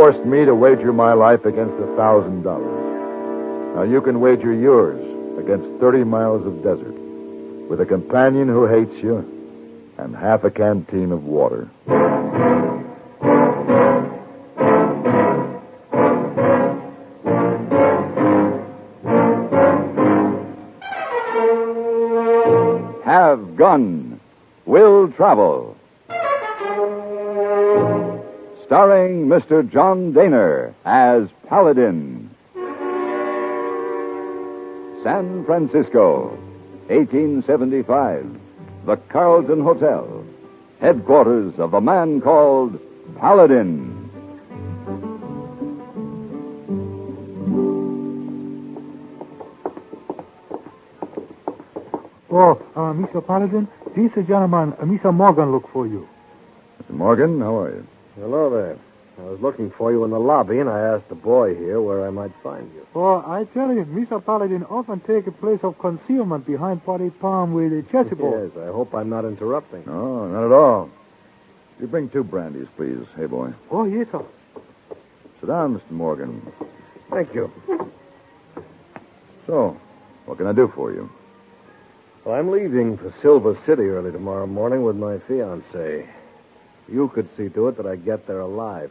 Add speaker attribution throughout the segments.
Speaker 1: forced me to wager my life against $1,000. Now you can wager yours against 30 miles of desert with a companion who hates you and half a canteen of water.
Speaker 2: Have Gun, Will Travel. Starring Mr. John Daner as Paladin. San Francisco, 1875. The Carlton Hotel, headquarters of the man called Paladin.
Speaker 3: Mr. Paladin, this gentleman, Mr. Morgan, look for you.
Speaker 1: Mr. Morgan, how are you?
Speaker 4: Hello there. I was looking for you in the lobby, and I asked the boy here where I might find you.
Speaker 3: Oh, I tell you, Mr. Paladin often take a place of concealment behind potted palm with a chessboard.
Speaker 4: Yes, I hope I'm not interrupting.
Speaker 1: No, not at all. You bring 2 brandies, please. Hey, boy.
Speaker 3: Oh, yes, sir.
Speaker 1: Sit down, Mr. Morgan.
Speaker 4: Thank you.
Speaker 1: So, what can I do for you?
Speaker 4: Well, I'm leaving for Silver City early tomorrow morning with my fiancée. You could see to it that I get there alive.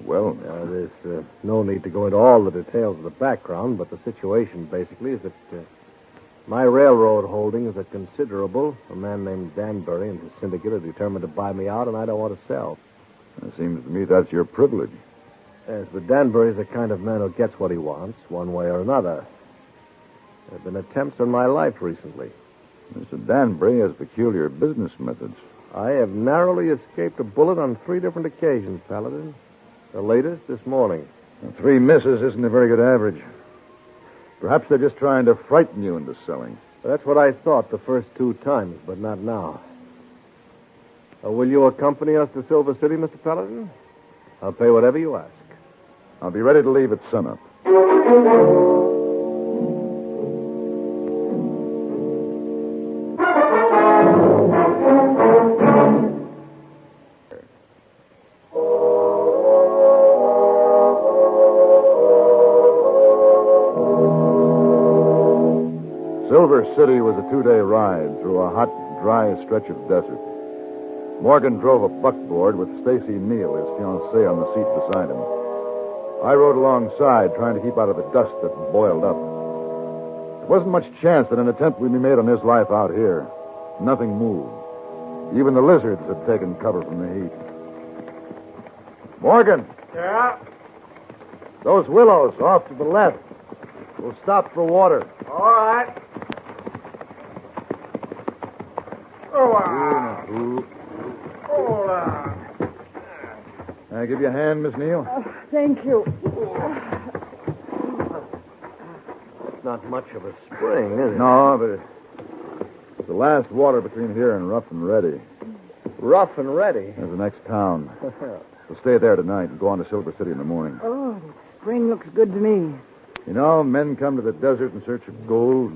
Speaker 1: Well,
Speaker 4: there's no need to go into all the details of the background, but the situation basically is that my railroad holdings are considerable. A man named Danbury and his syndicate are determined to buy me out, and I don't want to sell.
Speaker 1: it seems to me that's your privilege.
Speaker 4: Yes, but Danbury's the kind of man who gets what he wants, one way or another. There have been attempts on my life recently.
Speaker 1: Mr. Danbury has peculiar business methods.
Speaker 4: I have narrowly escaped a bullet on 3 different occasions, Paladin. The latest this morning.
Speaker 1: 3 misses isn't a very good average. Perhaps they're just trying to frighten you into selling.
Speaker 4: That's what I thought the first 2 times, but not now. Will you accompany us to Silver City, Mr. Paladin? I'll pay whatever you ask.
Speaker 1: I'll be ready to leave at sunup. Silver City was a 2-day ride through a hot, dry stretch of desert. Morgan drove a buckboard with Stacy Neal, his fiancée, on the seat beside him. I rode alongside, trying to keep out of the dust that boiled up. There wasn't much chance that an attempt would be made on his life out here. Nothing moved. Even the lizards had taken cover from the heat. Morgan!
Speaker 3: Yeah?
Speaker 1: Those willows off to the left. We'll stop for water.
Speaker 3: All right.
Speaker 1: Can I give you a hand, Miss Neal?
Speaker 5: Thank you.
Speaker 4: It's not much of a spring, is it?
Speaker 1: No, but it's the last water between here and Rough and Ready.
Speaker 4: Rough and Ready?
Speaker 1: There's the next town. We'll stay there tonight and go on to Silver City in the morning.
Speaker 5: Oh, the spring looks good to me.
Speaker 1: You know, men come to the desert in search of gold.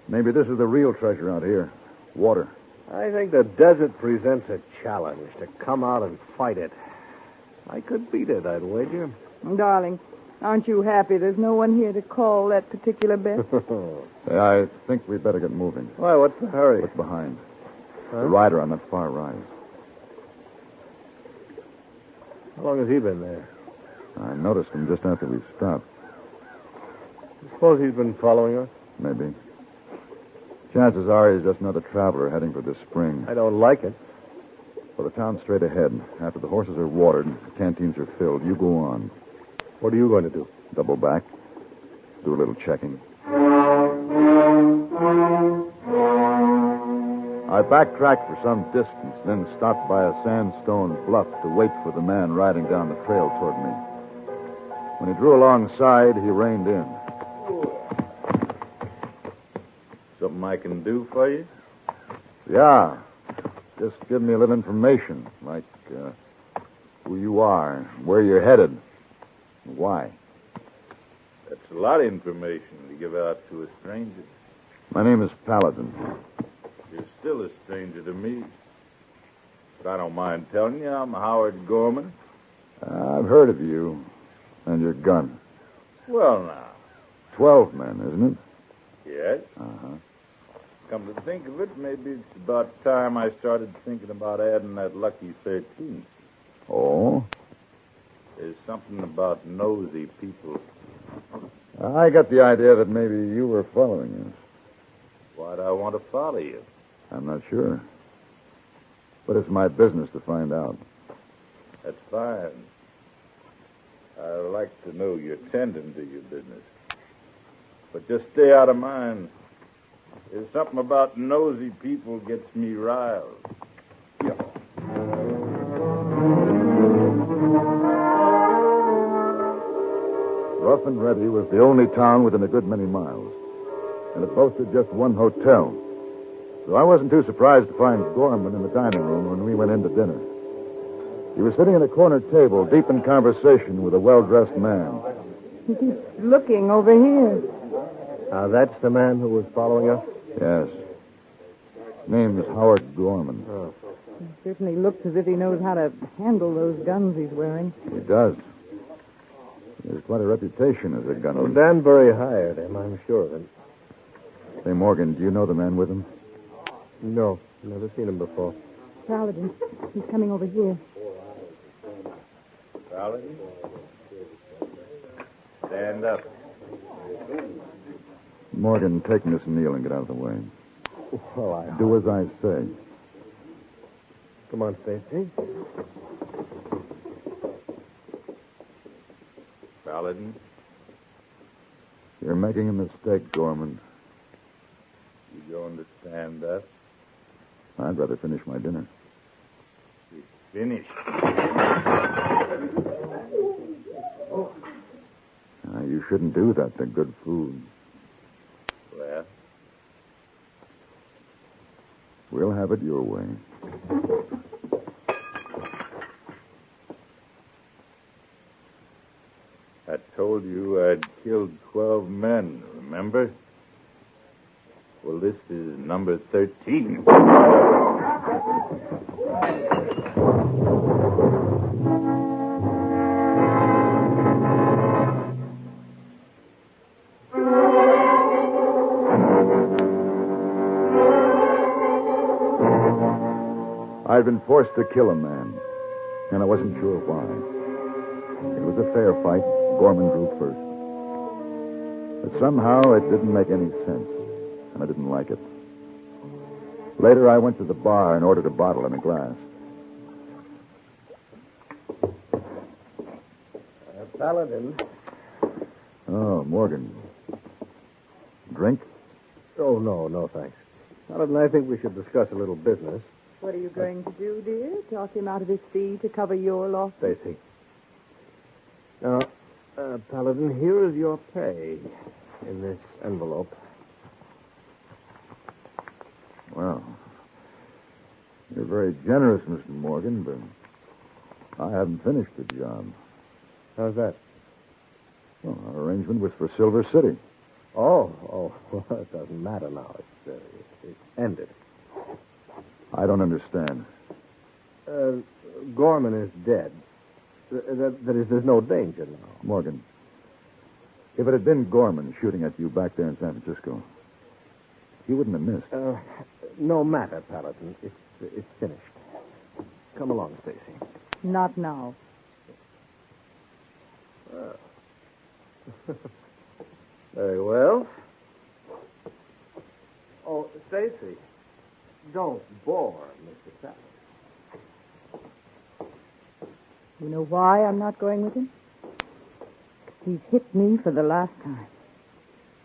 Speaker 1: Maybe this is the real treasure out here. Water.
Speaker 4: I think the desert presents a challenge to come out and fight it. I could beat it, I'd wager.
Speaker 5: Darling, aren't you happy there's no one here to call that particular bet?
Speaker 1: Say, I think we'd better get moving.
Speaker 4: Why, what's the hurry?
Speaker 1: Look behind.
Speaker 4: Huh?
Speaker 1: The rider on that far rise.
Speaker 4: How long has he been there?
Speaker 1: I noticed him just after we stopped.
Speaker 4: Suppose he's been following us?
Speaker 1: Maybe. Chances are he's just another traveler heading for this spring.
Speaker 4: I don't like it.
Speaker 1: Well, the town's straight ahead. After the horses are watered, the canteens are filled, you go on.
Speaker 4: What are you going to do?
Speaker 1: Double back. Do a little checking. I backtracked for some distance, then stopped by a sandstone bluff to wait for the man riding down the trail toward me. When he drew alongside, he reined in.
Speaker 6: Something I can do for you?
Speaker 1: Yeah. Just give me a little information, like who you are, where you're headed, and why.
Speaker 6: That's a lot of information to give out to a stranger.
Speaker 1: My name is Paladin.
Speaker 6: You're still a stranger to me. But I don't mind telling you, I'm Howard Gorman.
Speaker 1: I've heard of you and your gun.
Speaker 6: Well, now.
Speaker 1: 12 men, isn't it?
Speaker 6: Yes.
Speaker 1: Uh-huh.
Speaker 6: Come to think of it, maybe it's about time I started thinking about adding that lucky 13th.
Speaker 1: Oh?
Speaker 6: There's something about nosy people.
Speaker 1: I got the idea that maybe you were following us.
Speaker 6: Why'd I want to follow you?
Speaker 1: I'm not sure. But it's my business to find out.
Speaker 6: That's fine. I like to know you're tending to your business. But just stay out of mine. There's something about nosy people gets me riled.
Speaker 1: Rough and Ready was the only town within a good many miles. And it boasted just one hotel. So I wasn't too surprised to find Gorman in the dining room when we went in to dinner. He was sitting at a corner table, deep in conversation with a well-dressed man.
Speaker 5: He keeps looking over here.
Speaker 4: That's the man who was following us?
Speaker 1: Yes. His name is Howard Gorman.
Speaker 4: Oh.
Speaker 5: He certainly looks as if he knows how to handle those guns he's wearing.
Speaker 1: He does. He has quite a reputation as a
Speaker 4: Oh,
Speaker 1: gunman.
Speaker 4: Danbury hired him, I'm sure of it.
Speaker 1: Say, Morgan, do you know the man with him?
Speaker 4: No, never seen him before.
Speaker 5: Paladin, he's coming over here.
Speaker 6: Paladin? Stand up.
Speaker 1: Morgan, take Miss Neal and get out of the way.
Speaker 4: Well, I
Speaker 1: Do as I say.
Speaker 4: Come on, Stacy.
Speaker 6: Paladin?
Speaker 1: You're making a mistake, Gorman.
Speaker 6: You going to stand up?
Speaker 1: I'd rather finish my dinner.
Speaker 6: It's finished.
Speaker 1: You shouldn't do that to good food.
Speaker 6: Well?
Speaker 1: We'll have it your way.
Speaker 6: I told you I'd killed 12 men, remember? Well, this is number 13.
Speaker 1: I'd been forced to kill a man, and I wasn't sure why. It was a fair fight. Gorman drew first. But somehow it didn't make any sense, and I didn't like it. Later, I went to the bar and ordered a bottle and a glass.
Speaker 4: Paladin.
Speaker 1: Oh, Morgan. Drink?
Speaker 4: Oh, no, thanks. Paladin, I think we should discuss a little business.
Speaker 5: What are you going to do, dear? Talk him out of his fee to cover your loss?
Speaker 4: Stacy. Now, Paladin, here is your pay in this envelope.
Speaker 1: Well, you're very generous, Mr. Morgan, but I haven't finished the job.
Speaker 4: How's that?
Speaker 1: Well, our arrangement was for Silver City.
Speaker 4: Oh, well, it doesn't matter now. It's ended.
Speaker 1: I don't understand.
Speaker 4: Gorman is dead. That is, there's no danger now.
Speaker 1: Morgan, if it had been Gorman shooting at you back there in San Francisco, he wouldn't have missed.
Speaker 4: No matter, Paladin. It's finished. Come along, Stacy.
Speaker 5: Not now.
Speaker 4: Very well. Oh, Stacy, don't bore Mr. Paladin.
Speaker 5: You know why I'm not going with him? He's hit me for the last time.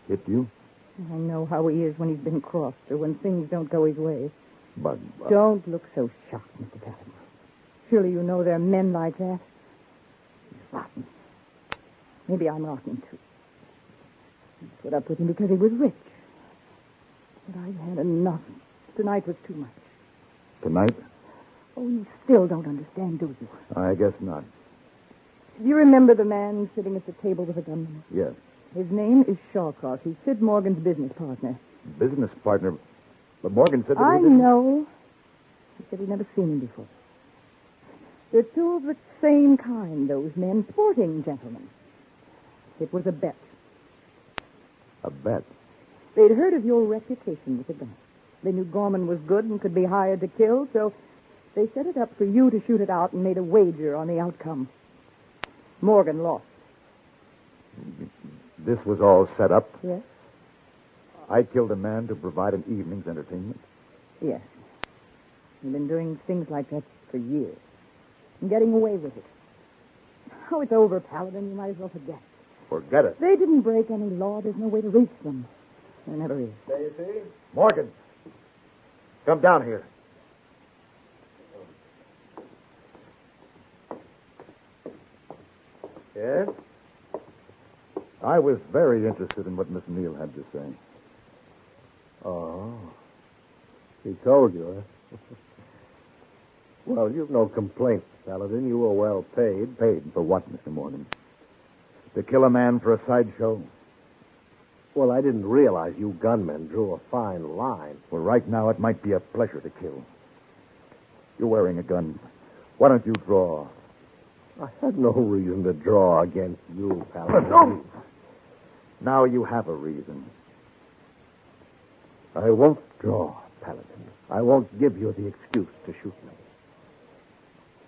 Speaker 1: Hit you?
Speaker 5: I know how he is when he's been crossed or when things don't go his way.
Speaker 1: But
Speaker 5: Don't look so shocked, Mr. Paladin. Surely you know there are men like that. He's rotten. Maybe I'm rotten, too. I put up with him because he was rich. But I've had enough. Tonight was too much.
Speaker 1: tonight?
Speaker 5: Oh, you still don't understand, do you?
Speaker 1: I guess not.
Speaker 5: Do you remember the man sitting at the table with a gun?
Speaker 1: Yes.
Speaker 5: His name is Shawcross. He's Sid Morgan's business partner.
Speaker 1: Business partner. But Morgan said that
Speaker 5: I
Speaker 1: he didn't...
Speaker 5: know. He said he'd never seen him before. They're two of the same kind, those men, sporting gentlemen. It was a bet.
Speaker 1: A bet?
Speaker 5: They'd heard of your reputation with a gun. They knew Gorman was good and could be hired to kill, so they set it up for you to shoot it out and made a wager on the outcome. Morgan lost.
Speaker 1: This was all set up?
Speaker 5: Yes?
Speaker 1: I killed a man to provide an evening's entertainment?
Speaker 5: Yes. You've been doing things like that for years. And getting away with it. Oh, it's over, Paladin. You might as well forget.
Speaker 1: Forget it.
Speaker 5: They didn't break any law. There's no way to reach them. There never is.
Speaker 4: Stacy?
Speaker 1: Morgan, come down here.
Speaker 4: Yes?
Speaker 1: I was very interested in what Miss Neal had to say.
Speaker 4: Oh. He told you, huh? Well, you've no complaints, Paladin. You were well paid.
Speaker 1: Paid for what, Mr. Morgan? To kill a man for a sideshow?
Speaker 4: Well, I didn't realize you gunmen drew a fine line.
Speaker 1: Well, right now it might be a pleasure to kill. You're wearing a gun. Why don't you draw?
Speaker 4: I had no reason to draw against you, Paladin.
Speaker 1: Don't! Now you have a reason.
Speaker 4: I won't draw, Paladin. I won't give you the excuse to shoot me.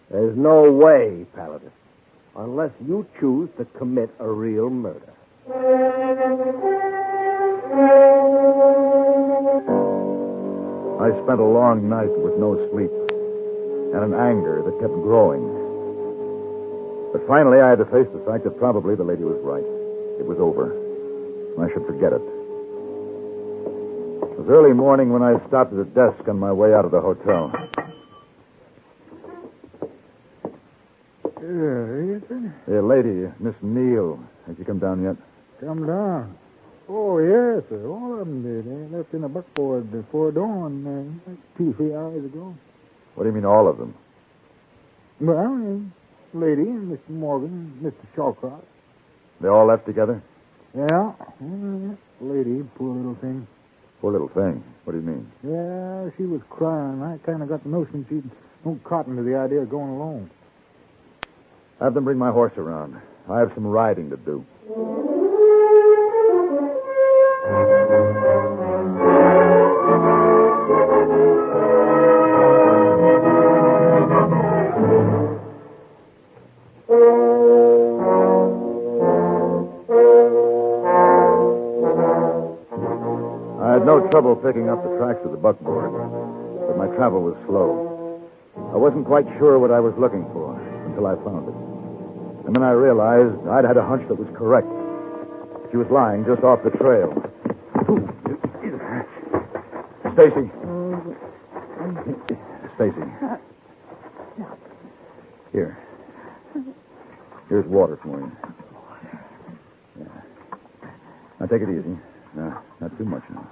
Speaker 4: There's no way, Paladin, unless you choose to commit a real murder.
Speaker 1: I spent a long night with no sleep and an anger that kept growing. But finally I had to face the fact that probably the lady was right. It was over. I should forget it. It was early morning when I stopped at a desk on my way out of the hotel. The lady, Miss Neal. Has she come down yet?
Speaker 3: Come down. Oh, yes, sir. All of them did. They left in a buckboard before dawn 2-3 hours ago.
Speaker 1: What do you mean, all of them?
Speaker 3: Well, lady and Mr. Morgan and Mr. Shawcross.
Speaker 1: They all left together?
Speaker 3: Yeah. Lady, poor little thing.
Speaker 1: Poor little thing. What do you mean?
Speaker 3: Yeah, she was crying. I kind of got the notion she'd no cotton to the idea of going alone.
Speaker 1: Have them bring my horse around. I have some riding to do. I had no trouble picking up the tracks of the buckboard, but my travel was slow. I wasn't quite sure what I was looking for until I found it. And then I realized I'd had a hunch that was correct. She was lying just off the trail. Stacy. Stacy. Here. Here's water for you. Yeah. Now take it easy. No, not too much now.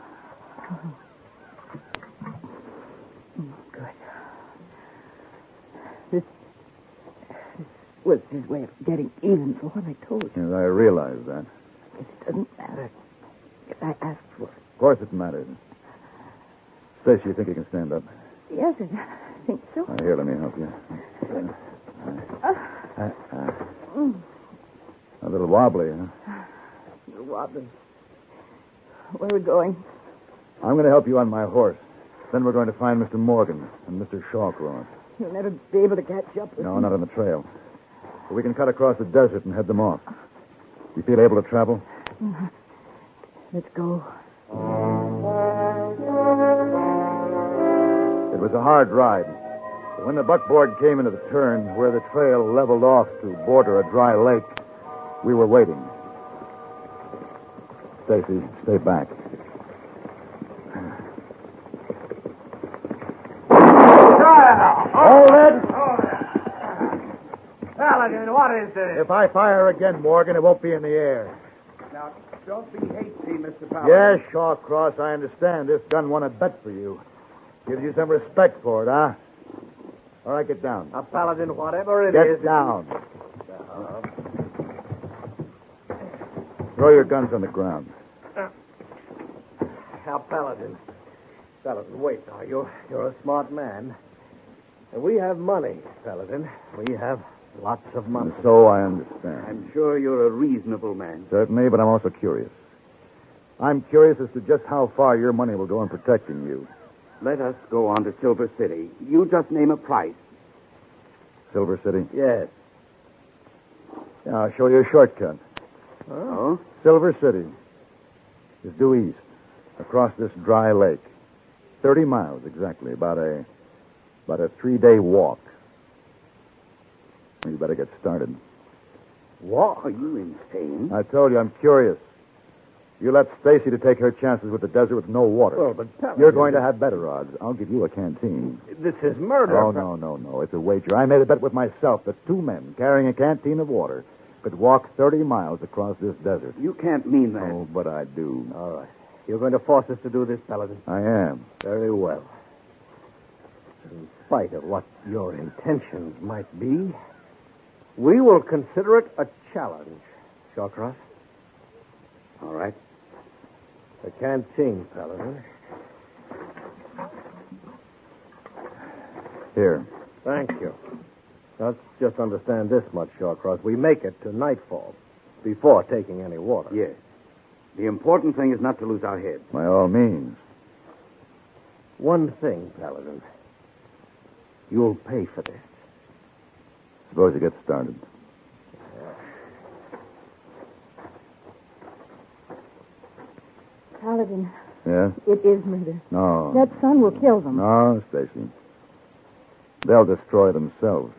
Speaker 5: Good. This was his way of getting even for what I told you.
Speaker 1: Yes, I realize that.
Speaker 5: It doesn't matter if I asked for it.
Speaker 1: Of course it matters. Stacy, you think you can stand up?
Speaker 5: Yes, I think so.
Speaker 1: Here, let me help you. A little wobbly, huh?
Speaker 5: You're wobbling. Where are we going?
Speaker 1: I'm going to help you on my horse. Then we're going to find Mr. Morgan and Mr. Shawcross.
Speaker 5: You'll never be able to catch up with
Speaker 1: No,
Speaker 5: me.
Speaker 1: not on the trail. But we can cut across the desert and head them off. You feel able to travel?
Speaker 5: Let's go.
Speaker 1: It was a hard ride. But when the buckboard came into the turn where the trail leveled off to border a dry lake, we were waiting. Stacy, stay back.
Speaker 7: Hold it! Paladin, what is this?
Speaker 1: If I fire again, Morgan, it won't be in the air.
Speaker 7: Now, don't be hasty, Mr. Paladin.
Speaker 1: Yes, Shawcross, I understand. This gun won a bet for you. Gives you some respect for it, huh? All right, get down.
Speaker 7: Now, Paladin, whatever it is...
Speaker 1: Get down. Throw your guns on the ground.
Speaker 7: Now, Paladin, wait now. You're a smart man.
Speaker 4: We have money, Paladin. We have lots of money.
Speaker 1: So I understand.
Speaker 7: I'm sure you're a reasonable man.
Speaker 1: Certainly, but I'm also curious. I'm curious as to just how far your money will go in protecting you.
Speaker 7: Let us go on to Silver City. You just name a price.
Speaker 1: Silver City?
Speaker 4: Yes.
Speaker 1: Yeah, I'll show you a shortcut.
Speaker 7: Oh?
Speaker 1: Silver City is due east, across this dry lake. 30 miles exactly, about a 3-day walk. You better get started.
Speaker 7: What? Are you insane?
Speaker 1: I told you, I'm curious. You left Stacy to take her chances with the desert with no water.
Speaker 4: Well, but Paladin...
Speaker 1: You're going to have better odds. I'll give you a canteen.
Speaker 4: This is murder.
Speaker 1: Oh, no. It's a wager. I made a bet with myself that 2 men carrying a canteen of water could walk 30 miles across this desert.
Speaker 7: You can't mean that.
Speaker 1: Oh, but I do.
Speaker 4: All right. You're going to force us to do this, Paladin?
Speaker 1: I am.
Speaker 4: Very well. In spite of what your intentions might be, we will consider it a challenge, Shawcross.
Speaker 7: All right.
Speaker 4: The canteen, Paladin.
Speaker 1: Here.
Speaker 4: Thank you. Let's just understand this much, Shawcross. We make it to nightfall before taking any water.
Speaker 7: Yes. The important thing is not to lose our heads.
Speaker 1: By all means.
Speaker 4: One thing, Paladin. You'll pay for this.
Speaker 1: Suppose you get started.
Speaker 5: Paladin,
Speaker 1: Yeah?
Speaker 5: it is murder.
Speaker 1: No.
Speaker 5: That sun will kill them.
Speaker 1: No, Stacy. They'll destroy themselves.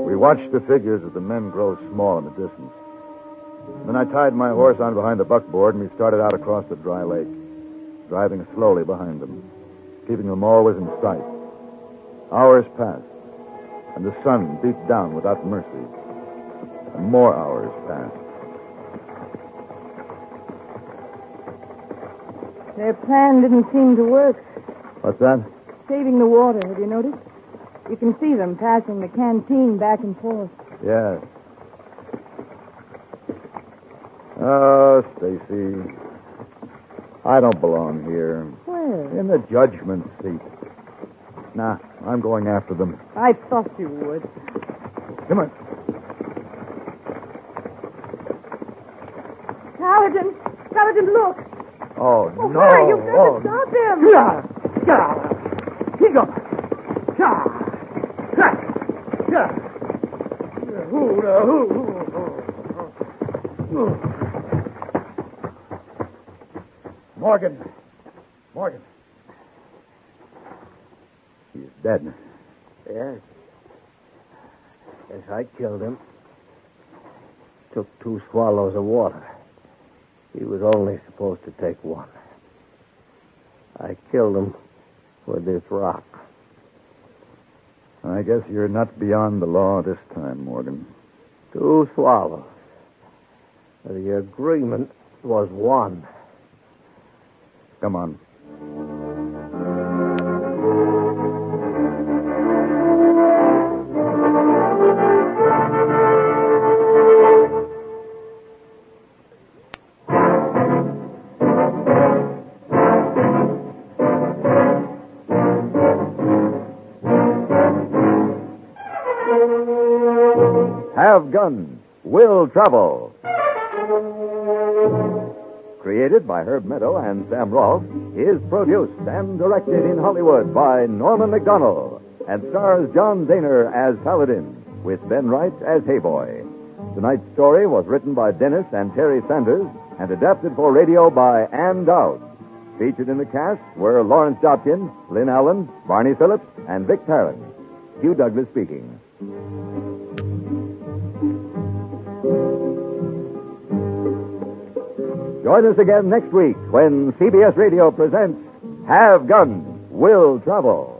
Speaker 1: We watched the figures of the men grow small in the distance. Then I tied my horse on behind the buckboard, and we started out across the dry lake, driving slowly behind them, keeping them always in sight. Hours passed, and the sun beat down without mercy. And more hours passed.
Speaker 5: Their plan didn't seem to work.
Speaker 1: What's that?
Speaker 5: Saving the water, have you noticed? You can see them passing the canteen back and forth.
Speaker 1: Yes. Oh, Stacy. I don't belong here.
Speaker 5: Where?
Speaker 1: In the judgment seat. Nah, I'm going after them.
Speaker 5: I thought you would.
Speaker 1: Come on.
Speaker 5: Paladin, look.
Speaker 1: Oh,
Speaker 5: Oh,
Speaker 1: no.
Speaker 5: hurry, you've got to stop him.
Speaker 1: Morgan. He's dead.
Speaker 4: Yes. Yes, I killed him. Took 2 swallows of water. He was only supposed to take 1. I killed him with this rock.
Speaker 1: I guess you're not beyond the law this time, Morgan.
Speaker 4: 2 swallows. The agreement was 1.
Speaker 1: Come on.
Speaker 2: Have Gun, Will Travel. Created by Herb Meadow and Sam Rolfe, is produced and directed in Hollywood by Norman McDonald and stars John Daner as Paladin, with Ben Wright as Hayboy. Tonight's story was written by Dennis and Terry Sanders and adapted for radio by Ann Dowd. Featured in the cast were Lawrence Jopkins, Lynn Allen, Barney Phillips, and Vic Perrin. Hugh Douglas speaking. Join us again next week when CBS Radio presents Have Gun, Will Travel.